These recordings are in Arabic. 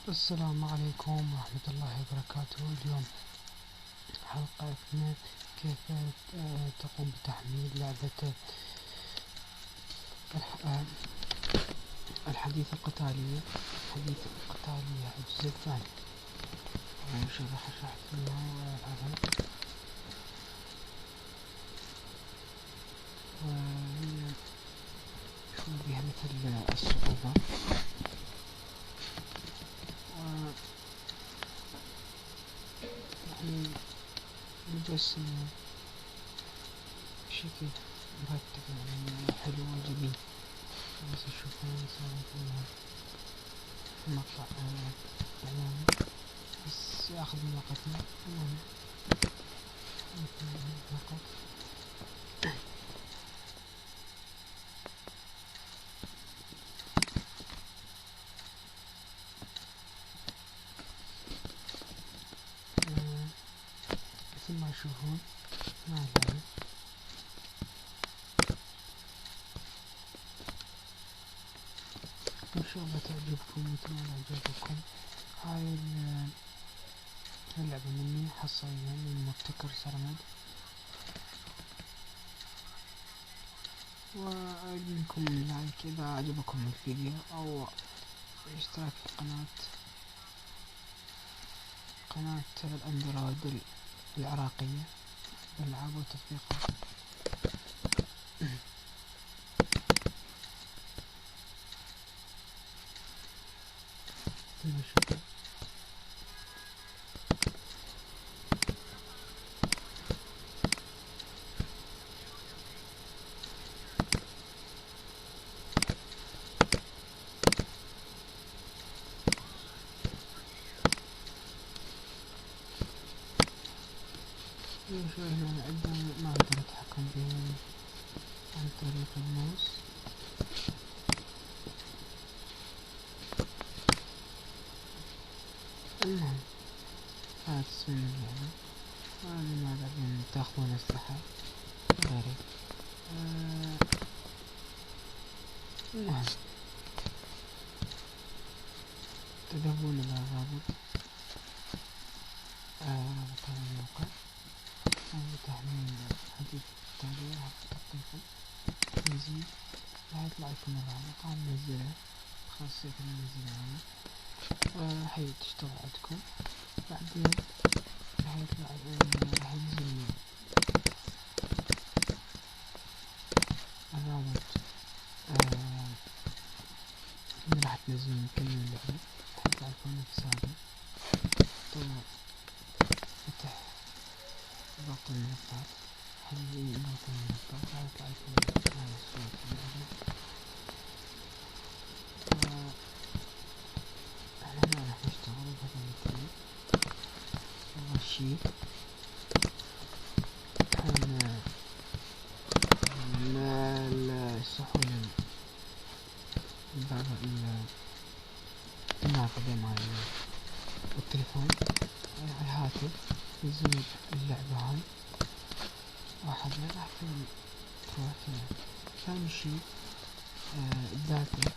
السلام عليكم ورحمة الله وبركاته. اليوم حلقتنا كيف تقوم بتحميل لعبة الحديث القتالية الجزء الثاني. شرحت لنا وهي شو بها مثل الصعوبة يعني مجسم بشكل مرتب، يعني حلو وجميل. بس تشوفون سويت مقطع إعلاني بس ياخذ من وقتنا. المهم فقط مثل ما تشوفون مع اللعبة. إن شاء الله تعجبكم مثل ما عجبكم. هاي اللعبة مني حصريا من مبتكر سرمد، وأريد منكم لايك إذا عجبكم الفيديو أو اشتراك في قناة الأندرويد العراقية للألعاب والتطبيقات. شكرا. هنا عندنا ما أقدر أتحكم بهم عن طريق الماوس. المهم هذا تصميم اللعبة، ولماذا بأن تأخذون أسلحة غيري. المهم تذهبون إلى رابط هذا الموقع لتحميل حديث التالية تطبيقا تنزيل. راح يطلع لكم الرابط، ننزله خاصية ننزله هنا وراح تشتغل عندكم. بعدين راح يطلع راح ينزل الرابط اللي راح تنزلون كل اللعبة. راح يطلع لكم نفس هذا طبعا فتح ضغط المنصات. حلي ضغط المنصات راح يطلع لكم هذا الصوت في اللعبة. احنا راح نشتغل بهذا الطريق. أول شي السحولة بعض النافذة مع التليفون الهاتف يزيد اللعبة هاي واحدة راح تروح هنا. ثاني شي الداتا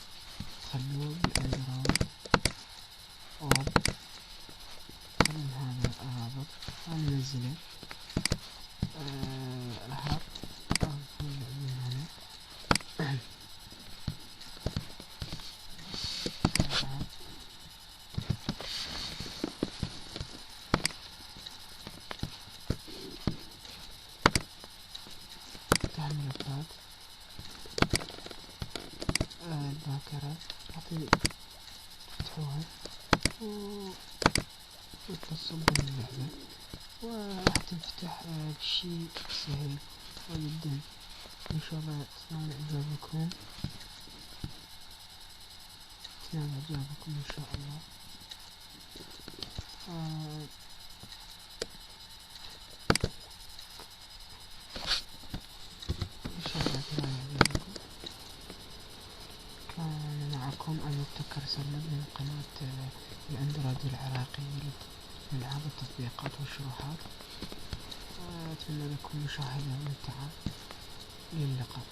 خلوه بالاندرويد اوب. خلون هذا الرابط انا نزله هاب من هنا. تحمل الذات الذاكرة تفتحوها وتصب اللعبة وراح تنفتح بشي سهل وجدا. ان شاء الله تنال اعجابكم ان شاء الله. ان شاء الله تنال اعجابكم. كان معكم المبتكر سرمد من قناة الأندرويد العراقي لألعاب التطبيقات والشروحات. أتمنى لكم مشاهدة ممتعة. إلى اللقاء.